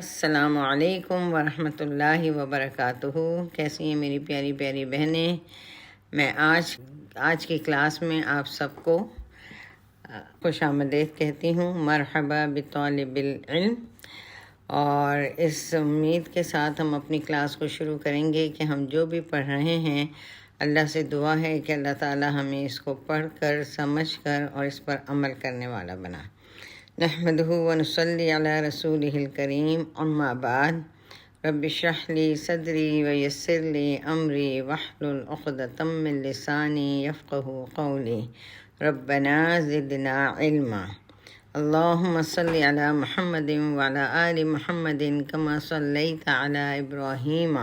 السلام علیکم ورحمۃ اللہ وبرکاتہ۔ کیسی ہیں میری پیاری پیاری بہنیں؟ میں آج کی کلاس میں آپ سب کو خوش آمدید کہتی ہوں، مرحبا بطالب العلم۔ اور اس امید کے ساتھ ہم اپنی کلاس کو شروع کریں گے کہ ہم جو بھی پڑھ رہے ہیں، اللہ سے دعا ہے کہ اللہ تعالی ہمیں اس کو پڑھ کر، سمجھ کر اور اس پر عمل کرنے والا بنا۔ نحمدہ ونصلی علی رسولہ الکریم، اما بعد، رب اشرح لی صدری ویسر لی امری واحلل عقدۃ من لسانی یفقہوا قولی، ربنا زدنا علما۔ اللہم صلی علی محمد وعلی آل محمد کما صلیت علی ابراہیم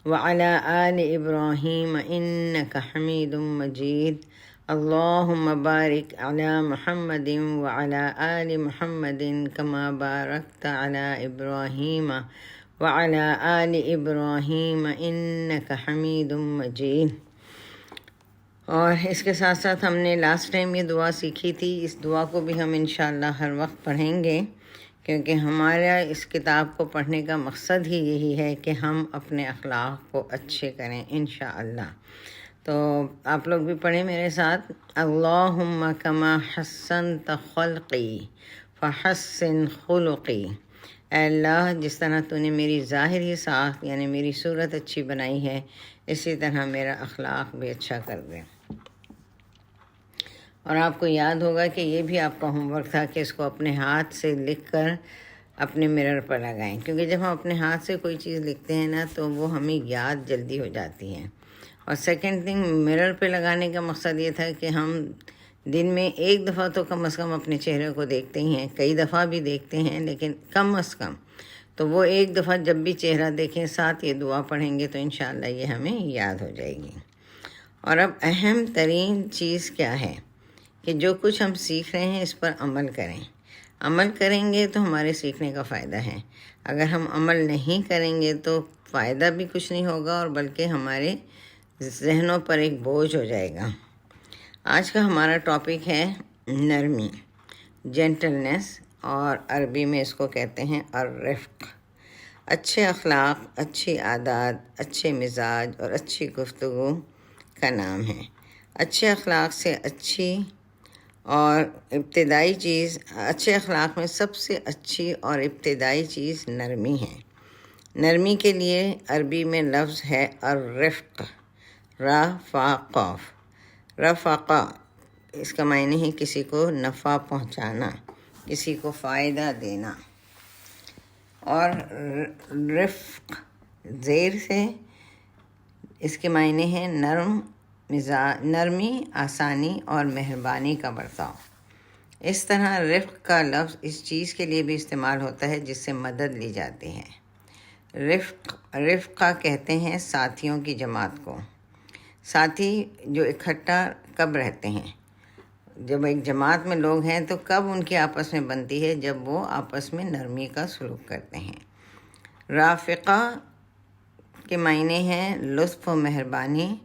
وعلی آل ابراہیم انک حمید مجید۔ اللہم بارک علی محمد وعلی آل محمد کما بارکت علی ابراہیم وعلی آل ابراہیم انک حمید مجید۔ اور اس کے ساتھ ساتھ ہم نے لاسٹ ٹائم یہ دعا سیکھی تھی، اس دعا کو بھی ہم انشاءاللہ ہر وقت پڑھیں گے، کیونکہ ہمارا اس کتاب کو پڑھنے کا مقصد ہی یہی ہے کہ ہم اپنے اخلاق کو اچھے کریں انشاءاللہ۔ تو آپ لوگ بھی پڑھیں میرے ساتھ، اللہم کما حسنت خلقی فحسن خلقی۔ اے اللہ، جس طرح تو نے میری ظاہری ساخت یعنی میری صورت اچھی بنائی ہے، اسی طرح میرا اخلاق بھی اچھا کر دے۔ اور آپ کو یاد ہوگا کہ یہ بھی آپ کا ہوم ورک تھا کہ اس کو اپنے ہاتھ سے لکھ کر اپنے مرر پر لگائیں، کیونکہ جب ہم اپنے ہاتھ سے کوئی چیز لکھتے ہیں نا تو وہ ہمیں یاد جلدی ہو جاتی ہے۔ اور سیکنڈ تھنگ، مرر پہ لگانے کا مقصد یہ تھا کہ ہم دن میں ایک دفعہ تو کم از کم اپنے چہرے کو دیکھتے ہی ہیں، کئی دفعہ بھی دیکھتے ہیں، لیکن کم از کم تو وہ ایک دفعہ جب بھی چہرہ دیکھیں ساتھ یہ دعا پڑھیں گے تو انشاءاللہ یہ ہمیں یاد ہو جائے گی۔ اور اب اہم ترین چیز کیا ہے کہ جو کچھ ہم سیکھ رہے ہیں اس پر عمل کریں۔ عمل کریں گے تو ہمارے سیکھنے کا فائدہ ہے، اگر ہم عمل نہیں کریں گے تو فائدہ بھی کچھ نہیں ہوگا اور بلکہ ہمارے ذہنوں پر ایک بوجھ ہو جائے گا۔ آج کا ہمارا ٹاپک ہے نرمی، جینٹلنس، اور عربی میں اس کو کہتے ہیں الرفق۔ اچھے اخلاق، اچھی عادات، اچھے مزاج اور اچھی گفتگو کا نام ہے۔ اچھے اخلاق سے اچھی اور ابتدائی چیز، اچھے اخلاق میں سب سے اچھی اور ابتدائی چیز نرمی ہے۔ نرمی کے لیے عربی میں لفظ ہے الرفق، رفقہ، اس کا معنی ہے کسی کو نفع پہنچانا، کسی کو فائدہ دینا۔ اور رفق زیر سے اس کے معنی ہے نرمی، آسانی اور مہربانی کا برتاؤ۔ اس طرح رفق کا لفظ اس چیز کے لیے بھی استعمال ہوتا ہے جس سے مدد لی جاتی ہے۔ رفقہ کہتے ہیں ساتھیوں کی جماعت کو۔ ساتھی جو اکٹھا کب رہتے ہیں؟ جب ایک جماعت میں لوگ ہیں تو کب ان کی آپس میں بنتی ہے؟ جب وہ آپس میں نرمی کا سلوک کرتے ہیں۔ رافقہ کے معنی ہیں لطف و مہربانی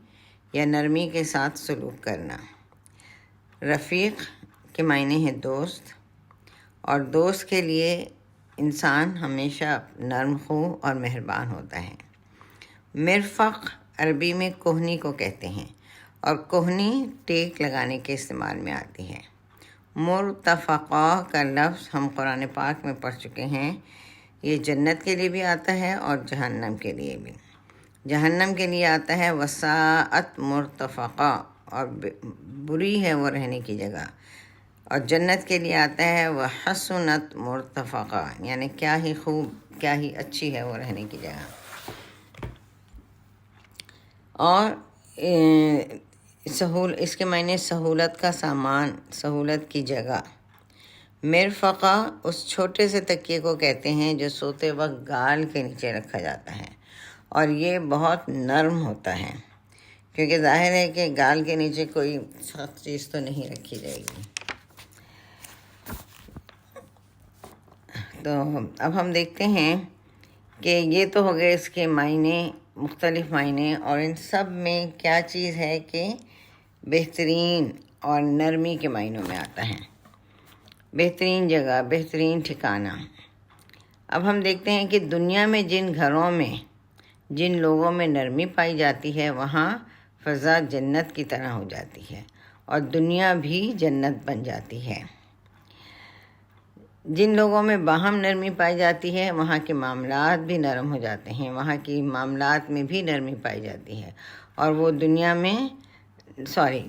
یا نرمی کے ساتھ سلوک کرنا۔ رفیق کے معنی ہے دوست، اور دوست کے لیے انسان ہمیشہ نرم خو اور مہربان ہوتا ہے۔ مرفق عربی میں کوہنی کو کہتے ہیں، اور کوہنی ٹیک لگانے کے استعمال میں آتی ہے۔ مرتفقہ کا لفظ ہم قرآن پاک میں پڑھ چکے ہیں، یہ جنت کے لیے بھی آتا ہے اور جہنم کے لیے بھی۔ جہنم کے لیے آتا ہے وساعت مرتفقہ، اور بری ہے وہ رہنے کی جگہ، اور جنت کے لیے آتا ہے وحسنت مرتفقہ، یعنی کیا ہی خوب، کیا ہی اچھی ہے وہ رہنے کی جگہ۔ اور اس کے معنی سہولت کا سامان، سہولت کی جگہ۔ مرفقہ اس چھوٹے سے تکیے کو کہتے ہیں جو سوتے وقت گال کے نیچے رکھا جاتا ہے، اور یہ بہت نرم ہوتا ہے، کیونکہ ظاہر ہے کہ گال کے نیچے کوئی سخت چیز تو نہیں رکھی جائے گی۔ تو اب ہم دیکھتے ہیں کہ یہ تو ہو گئے اس کے معنی، مختلف معنی، اور ان سب میں کیا چیز ہے کہ بہترین اور نرمی کے معنوں میں آتا ہے۔ بہترین جگہ، بہترین ٹھکانہ۔ اب ہم دیکھتے ہیں کہ دنیا میں جن گھروں میں جن لوگوں میں نرمی پائی جاتی ہے وہاں فضا جنت کی طرح ہو جاتی ہے اور دنیا بھی جنت بن جاتی ہے۔ جن لوگوں میں باہم نرمی پائی جاتی ہے وہاں کے معاملات بھی نرم ہو جاتے ہیں، وہاں کی معاملات میں بھی نرمی پائی جاتی ہے، اور وہ دنیا میں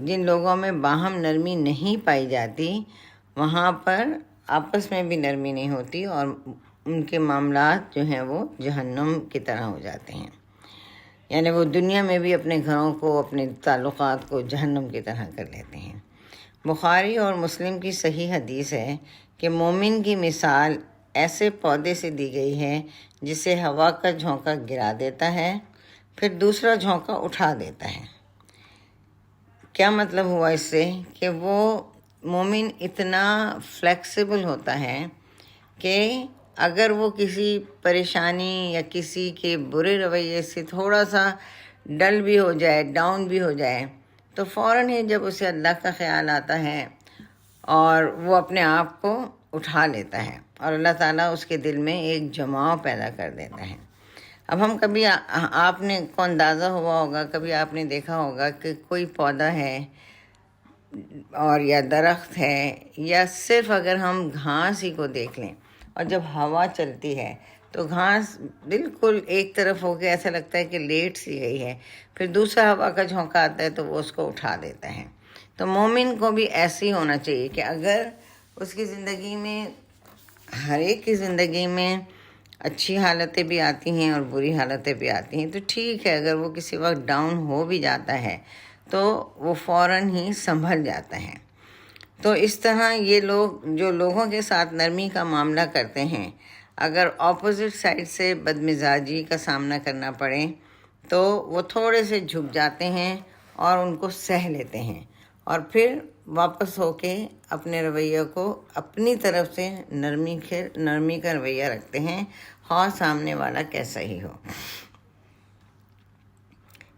جن لوگوں میں باہم نرمی نہیں پائی جاتی وہاں پر آپس میں بھی نرمی نہیں ہوتی اور ان کے معاملات جو ہیں وہ جہنم کی طرح ہو جاتے ہیں، یعنی وہ دنیا میں بھی اپنے گھروں کو، اپنے تعلقات کو جہنم کی طرح کر لیتے ہیں۔ بخاری اور مسلم کی صحیح حدیث ہے کہ مومن کی مثال ایسے پودے سے دی گئی ہے جسے ہوا کا جھونکا گرا دیتا ہے پھر دوسرا جھونکا اٹھا دیتا ہے۔ کیا مطلب ہوا اس سے؟ کہ وہ مومن اتنا فلیکسیبل ہوتا ہے کہ اگر وہ کسی پریشانی یا کسی کے برے رویے سے تھوڑا سا ڈل بھی ہو جائے، ڈاؤن بھی ہو جائے، تو فوراً ہی جب اسے اللہ کا خیال آتا ہے اور وہ اپنے آپ کو اٹھا لیتا ہے اور اللہ تعالیٰ اس کے دل میں ایک جماؤ پیدا کر دیتا ہے۔ اب ہم کبھی آپ نے کو اندازہ ہوا ہوگا، کبھی آپ نے دیکھا ہوگا کہ کوئی پودا ہے اور یا درخت ہے یا صرف اگر ہم گھاس ہی کو دیکھ لیں اور جب ہوا چلتی ہے تو گھاس بالکل ایک طرف ہو کے ایسا لگتا ہے کہ لیٹ سی گئی ہے، پھر دوسرا ہوا کا جھونکا آتا ہے تو وہ اس کو اٹھا دیتا ہے۔ تو مومن کو بھی ایسے ہی ہونا چاہیے کہ اگر اس کی زندگی میں، ہر ایک کی زندگی میں اچھی حالتیں بھی آتی ہیں اور بری حالتیں بھی آتی ہیں، تو ٹھیک ہے، اگر وہ کسی وقت ڈاؤن ہو بھی جاتا ہے تو وہ فوراً ہی سنبھل جاتا ہے۔ تو اس طرح یہ لوگ جو لوگوں کے ساتھ نرمی کا معاملہ کرتے ہیں، اگر اپوزٹ سائڈ سے بدمزاجی کا سامنا کرنا پڑے تو وہ تھوڑے سے جھک جاتے ہیں اور ان کو سہ لیتے ہیں اور پھر واپس ہو کے اپنے رویہ کو اپنی طرف سے نرمی کا رویہ رکھتے ہیں، خواہ سامنے والا کیسا ہی ہو۔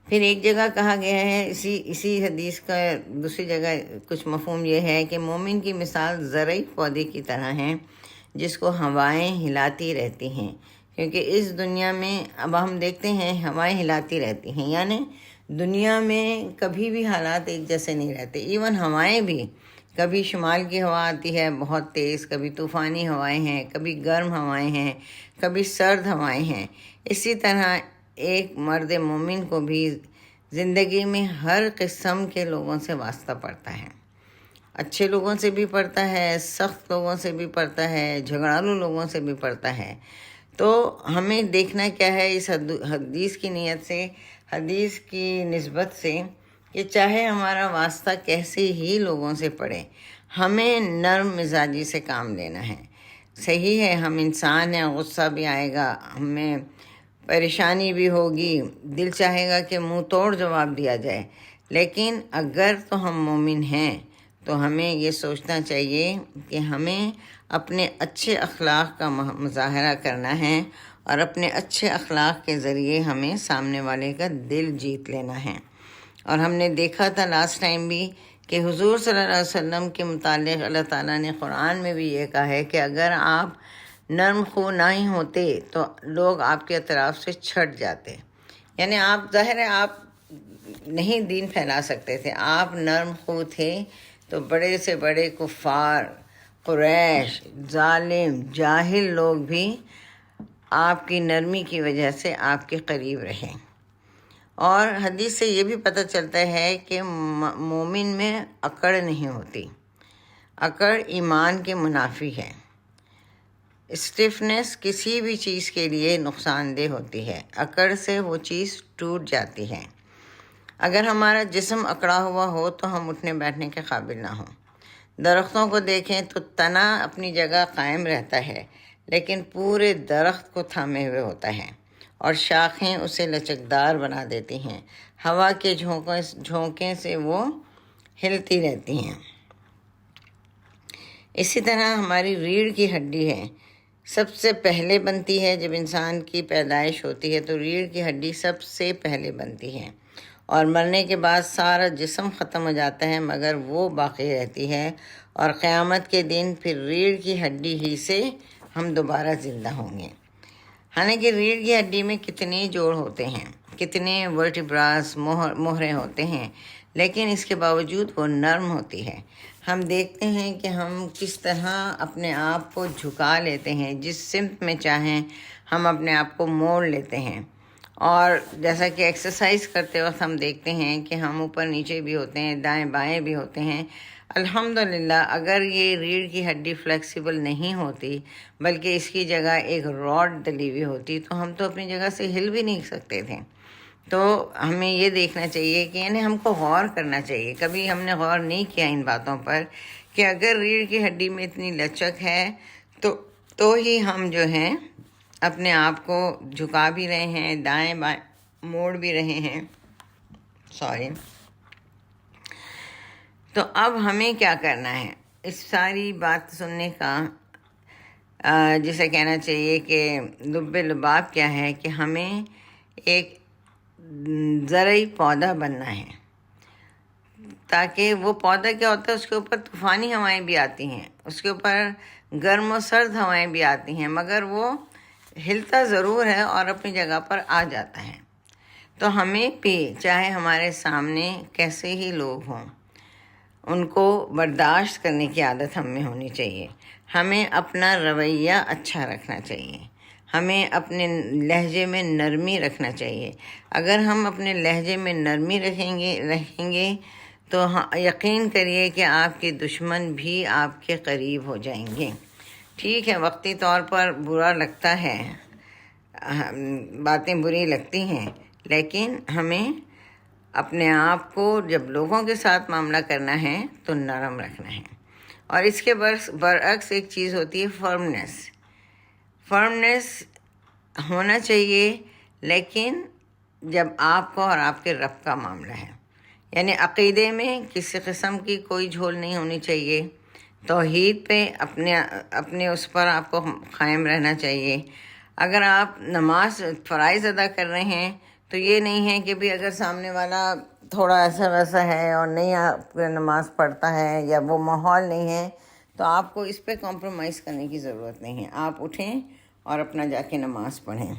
پھر ایک جگہ کہا گیا ہے اسی حدیث کا دوسری جگہ کچھ مفہوم یہ ہے کہ مومن کی مثال زرعی پودے کی طرح ہے جس کو ہوائیں ہلاتی رہتی ہیں، کیونکہ اس دنیا میں اب ہم دیکھتے ہیں ہوائیں ہلاتی رہتی ہیں، یعنی دنیا میں کبھی بھی حالات ایک جیسے نہیں رہتے، ایون ہوائیں بھی، کبھی شمال کی ہوا آتی ہے بہت تیز، کبھی طوفانی ہوائیں ہیں، کبھی گرم ہوائیں ہیں، کبھی سرد ہوائیں ہیں۔ اسی طرح ایک مرد مومن کو بھی زندگی میں ہر قسم کے لوگوں سے واسطہ پڑتا ہے، اچھے لوگوں سے بھی پڑتا ہے، سخت لوگوں سے بھی پڑتا ہے، جھگڑالو لوگوں سے بھی پڑتا ہے۔ تو ہمیں دیکھنا کیا ہے اس حدیث کی نیت سے، حدیث کی نسبت سے، کہ چاہے ہمارا واسطہ کیسے ہی لوگوں سے پڑے، ہمیں نرم مزاجی سے کام لینا ہے۔ صحیح ہے، ہم انسان ہیں، غصہ بھی آئے گا، ہمیں پریشانی بھی ہوگی، دل چاہے گا کہ منہ توڑ جواب دیا جائے، لیکن اگر تو ہم مومن ہیں تو ہمیں یہ سوچنا چاہیے کہ ہمیں اپنے اچھے اخلاق کا مظاہرہ کرنا ہے اور اپنے اچھے اخلاق کے ذریعے ہمیں سامنے والے کا دل جیت لینا ہے۔ اور ہم نے دیکھا تھا لاسٹ ٹائم بھی کہ حضور صلی اللہ علیہ وسلم کے متعلق اللہ تعالیٰ نے قرآن میں بھی یہ کہا ہے کہ اگر آپ نرم خو نہ ہی ہوتے تو لوگ آپ کے اطراف سے چھٹ جاتے، یعنی آپ ظاہر ہے آپ نہیں دین پھیلا سکتے تھے، آپ نرم خو تھے تو بڑے سے بڑے کفار، قریش، ظالم، جاہل لوگ بھی آپ کی نرمی کی وجہ سے آپ کے قریب رہے۔ اور حدیث سے یہ بھی پتہ چلتا ہے کہ مومن میں اکڑ نہیں ہوتی، اکڑ ایمان کے منافی ہے۔ اسٹفنس کسی بھی چیز کے لیے نقصان دہ ہوتی ہے، اکڑ سے وہ چیز ٹوٹ جاتی ہے۔ اگر ہمارا جسم اکڑا ہوا ہو تو ہم اٹھنے بیٹھنے کے قابل نہ ہوں۔ درختوں کو دیکھیں تو تنا اپنی جگہ قائم رہتا ہے لیکن پورے درخت کو تھامے ہوئے ہوتا ہے اور شاخیں اسے لچکدار بنا دیتی ہیں، ہوا کے جھونکے سے وہ ہلتی رہتی ہیں۔ اسی طرح ہماری ریڑھ کی ہڈی ہے، سب سے پہلے بنتی ہے۔ جب انسان کی پیدائش ہوتی ہے تو ریڑھ کی ہڈی سب سے پہلے بنتی ہے اور مرنے کے بعد سارا جسم ختم ہو جاتا ہے مگر وہ باقی رہتی ہے، اور قیامت کے دن پھر ریڑھ کی ہڈی ہی سے ہم دوبارہ زندہ ہوں گے۔ حالانکہ ریڑھ کی ہڈی میں کتنے جوڑ ہوتے ہیں، کتنے ورٹیبراس مہرے ہوتے ہیں، لیکن اس کے باوجود وہ نرم ہوتی ہے۔ ہم دیکھتے ہیں کہ ہم کس طرح اپنے آپ کو جھکا لیتے ہیں، جس سمت میں چاہیں ہم اپنے آپ کو موڑ لیتے ہیں۔ اور جیسا کہ ایکسرسائز کرتے وقت ہم دیکھتے ہیں کہ ہم اوپر نیچے بھی ہوتے ہیں، دائیں بائیں بھی ہوتے ہیں۔ الحمدللہ اگر یہ ریڑھ کی ہڈی فلیکسیبل نہیں ہوتی بلکہ اس کی جگہ ایک راڈ ڈلی ہوئی ہوتی تو ہم تو اپنی جگہ سے ہل بھی نہیں سکتے تھے۔ تو ہمیں یہ دیکھنا چاہیے کہ یعنی ہم کو غور کرنا چاہیے، کبھی ہم نے غور نہیں کیا ان باتوں پر کہ اگر ریڑھ کی ہڈی میں اتنی لچک ہے تو ہی ہم جو ہیں اپنے آپ کو جھکا بھی رہے ہیں، دائیں بائیں موڑ بھی رہے ہیں۔ تو اب ہمیں کیا کرنا ہے اس ساری بات سننے کا، جسے کہنا چاہیے کہ لب لباب کیا ہے کہ ہمیں ایک زرعی پودا بننا ہے، تاکہ وہ پودا کیا ہوتا ہے، اس کے اوپر طوفانی ہوائیں بھی آتی ہیں، اس کے اوپر گرم و سرد ہوائیں بھی آتی ہیں، مگر وہ ہلتا ضرور ہے اور اپنی جگہ پر آ جاتا ہے۔ تو ہمیں بھی چاہے ہمارے سامنے کیسے ہی لوگ ہوں، ان کو برداشت کرنے کی عادت ہم میں ہونی چاہیے۔ ہمیں اپنا رویہ اچھا رکھنا چاہیے، ہمیں اپنے لہجے میں نرمی رکھنا چاہیے۔ اگر ہم اپنے لہجے میں نرمی رکھیں گے تو یقین کریے کہ آپ کے دشمن بھی آپ کے قریب ہو جائیں گے۔ ٹھیک ہے، وقتی طور پر برا لگتا ہے، باتیں بری لگتی ہیں، لیکن ہمیں اپنے آپ کو جب لوگوں کے ساتھ معاملہ کرنا ہے تو نرم رکھنا ہے۔ اور اس کے برعکس ایک چیز ہوتی ہے فرمنس ہونا چاہیے، لیکن جب آپ کو اور آپ کے رب کا معاملہ ہے، یعنی عقیدے میں کسی قسم کی کوئی جھول نہیں ہونی چاہیے، توحید پہ اپنے اس پر آپ کو قائم رہنا چاہیے۔ اگر آپ نماز فرائض ادا کر رہے ہیں تو یہ نہیں ہے کہ بھی اگر سامنے والا تھوڑا ایسا ویسا ہے اور نہیں آپ نماز پڑھتا ہے یا وہ ماحول نہیں ہے تو آپ کو اس پہ کمپرومائز کرنے کی ضرورت نہیں ہے۔ آپ اٹھیں اور اپنا جا کے نماز پڑھیں۔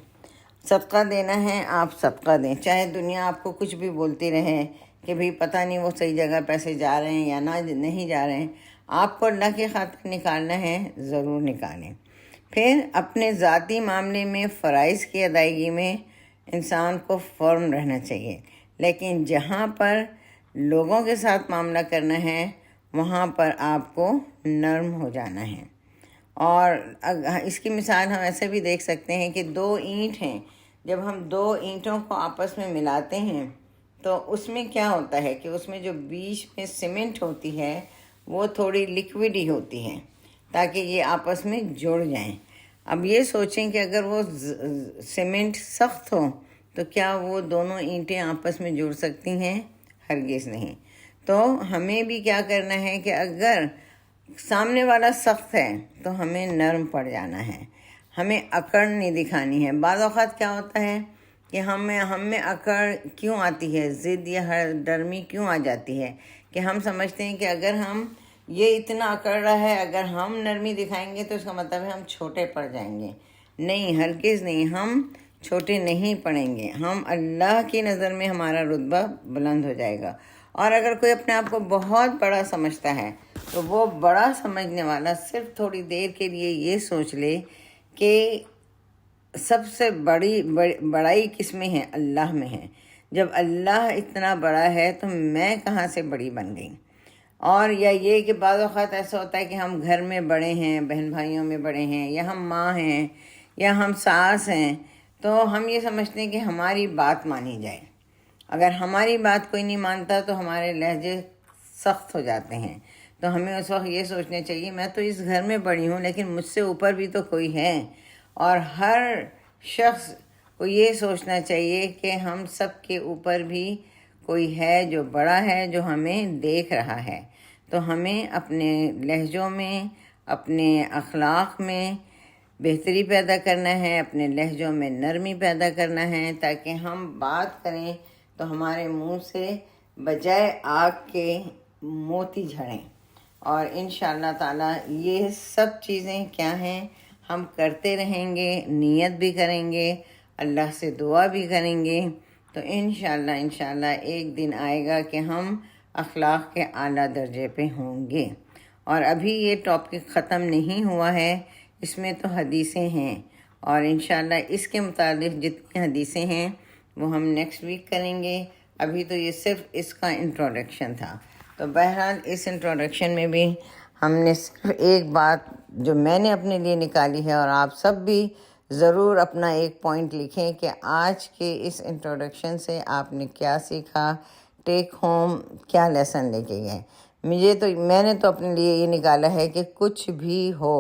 صدقہ دینا ہے، آپ صدقہ دیں، چاہے دنیا آپ کو کچھ بھی بولتی رہے کہ بھی پتہ نہیں وہ صحیح جگہ پیسے جا رہے ہیں یا نہیں جا رہے ہیں، آپ کو اللہ کی خاطر نکالنا ہے، ضرور نکالیں۔ پھر اپنے ذاتی معاملے میں فرائض کی ادائیگی میں انسان کو فرم رہنا چاہیے، لیکن جہاں پر لوگوں کے ساتھ معاملہ کرنا ہے وہاں پر آپ کو نرم ہو جانا ہے۔ اور اس کی مثال ہم ایسے بھی دیکھ سکتے ہیں کہ 2 اینٹ ہیں، جب ہم 2 اینٹوں کو آپس میں ملاتے ہیں تو اس میں کیا ہوتا ہے کہ اس میں جو بیچ میں سیمنٹ ہوتی ہے وہ تھوڑی لیکوڈ ہی ہوتی ہے تاکہ یہ آپس میں جڑ جائیں۔ اب یہ سوچیں کہ اگر وہ سیمنٹ سخت ہو تو کیا وہ دونوں اینٹیں آپس میں جڑ سکتی ہیں؟ ہرگز نہیں۔ تو ہمیں بھی کیا کرنا ہے کہ اگر سامنے والا سخت ہے تو ہمیں نرم پڑ جانا ہے، ہمیں اکڑ نہیں دکھانی ہے۔ بعض اوقات کیا ہوتا ہے کہ ہم میں اکڑ کیوں آتی ہے، ضد یا ڈرمی کیوں آ جاتی ہے کہ ہم سمجھتے ہیں کہ اگر ہم یہ اتنا اکڑ رہا ہے، اگر ہم نرمی دکھائیں گے تو اس کا مطلب ہے ہم چھوٹے پڑ جائیں گے۔ نہیں، ہرگز نہیں، ہم چھوٹے نہیں پڑیں گے، ہم اللہ کی نظر میں ہمارا رتبہ بلند ہو جائے گا۔ اور اگر کوئی اپنے آپ کو بہت بڑا سمجھتا ہے تو وہ بڑا سمجھنے والا صرف تھوڑی دیر کے لیے یہ سوچ لے کہ سب سے بڑائی کس میں ہے؟ اللہ میں ہے۔ جب اللہ اتنا بڑا ہے تو میں کہاں سے بڑی بن گئی؟ اور یا یہ کہ بعض اوقات ایسا ہوتا ہے کہ ہم گھر میں بڑے ہیں، بہن بھائیوں میں بڑے ہیں، یا ہم ماں ہیں یا ہم ساس ہیں، تو ہم یہ سمجھتے ہیں کہ ہماری بات مانی جائے۔ اگر ہماری بات کوئی نہیں مانتا تو ہمارے لہجے سخت ہو جاتے ہیں۔ تو ہمیں اس وقت یہ سوچنا چاہیے میں تو اس گھر میں بڑی ہوں لیکن مجھ سے اوپر بھی تو کوئی ہے، اور ہر شخص کو یہ سوچنا چاہیے کہ ہم سب کے اوپر بھی کوئی ہے جو بڑا ہے، جو ہمیں دیکھ رہا ہے۔ تو ہمیں اپنے لہجوں میں، اپنے اخلاق میں بہتری پیدا کرنا ہے، اپنے لہجوں میں نرمی پیدا کرنا ہے، تاکہ ہم بات کریں تو ہمارے منہ سے بجائے آگ کے موتی جھڑیں۔ اور انشاءاللہ تعالی یہ سب چیزیں کیا ہیں؟ ہم کرتے رہیں گے، نیت بھی کریں گے، اللہ سے دعا بھی کریں گے، تو انشاءاللہ ایک دن آئے گا کہ ہم اخلاق کے اعلیٰ درجے پہ ہوں گے۔ اور ابھی یہ ٹاپک ختم نہیں ہوا ہے، اس میں تو حدیثیں ہیں، اور انشاءاللہ اس کے متعلق جتنی حدیثیں ہیں وہ ہم نیکسٹ ویک کریں گے۔ ابھی تو یہ صرف اس کا انٹروڈکشن تھا۔ تو بہرحال اس انٹروڈکشن میں بھی ہم نے صرف ایک بات جو میں نے اپنے لیے نکالی ہے، اور آپ سب بھی ضرور اپنا ایک پوائنٹ لکھیں کہ آج کے اس انٹروڈکشن سے آپ نے کیا سیکھا، ٹیک ہوم کیا لیسن لے کے گئے۔ میں نے تو اپنے لیے یہ نکالا ہے کہ کچھ بھی ہو،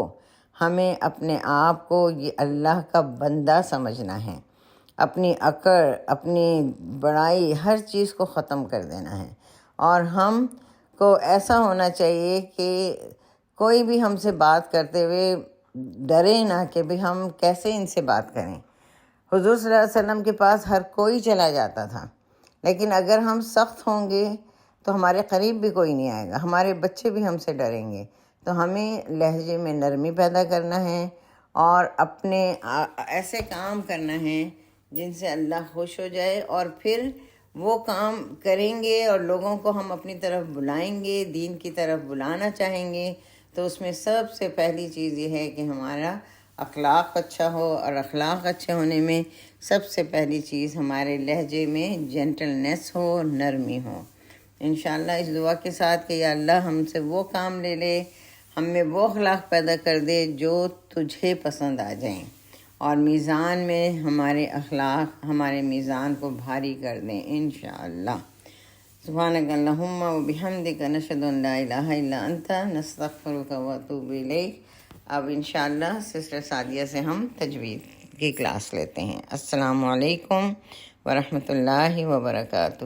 ہمیں اپنے آپ کو یہ اللہ کا بندہ سمجھنا ہے، اپنی اکڑ، اپنی بڑائی، ہر چیز کو ختم کر دینا ہے، اور ہم کو ایسا ہونا چاہیے کہ کوئی بھی ہم سے بات کرتے ہوئے ڈرے نہ کہ بھی ہم کیسے ان سے بات کریں۔ حضور صلی اللہ علیہ وسلم کے پاس ہر کوئی چلا جاتا تھا، لیکن اگر ہم سخت ہوں گے تو ہمارے قریب بھی کوئی نہیں آئے گا، ہمارے بچے بھی ہم سے ڈریں گے۔ تو ہمیں لہجے میں نرمی پیدا کرنا ہے، اور اپنے ایسے کام کرنا ہے جن سے اللہ خوش ہو جائے، اور پھر وہ کام کریں گے اور لوگوں کو ہم اپنی طرف بلائیں گے، دین کی طرف بلانا چاہیں گے، تو اس میں سب سے پہلی چیز یہ ہے کہ ہمارا اخلاق اچھا ہو، اور اخلاق اچھے ہونے میں سب سے پہلی چیز ہمارے لہجے میں جینٹلنس ہو، نرمی ہو۔ انشاءاللہ اس دعا کے ساتھ کہ یا اللہ ہم سے وہ کام لے لے، ہم میں وہ اخلاق پیدا کر دے جو تجھے پسند آ جائیں، اور میزان میں ہمارے اخلاق ہمارے میزان کو بھاری کر دیں انشاءاللہ۔ سبحانک اللہم و بحمدک، نشہد ان لا الہ الا انت، نستغفرک و اتوب الیک۔ اب انشاءاللہ سسٹر سعدیہ سے ہم تجوید کی کلاس لیتے ہیں۔ السلام علیکم ورحمۃ اللہ وبرکاتہ۔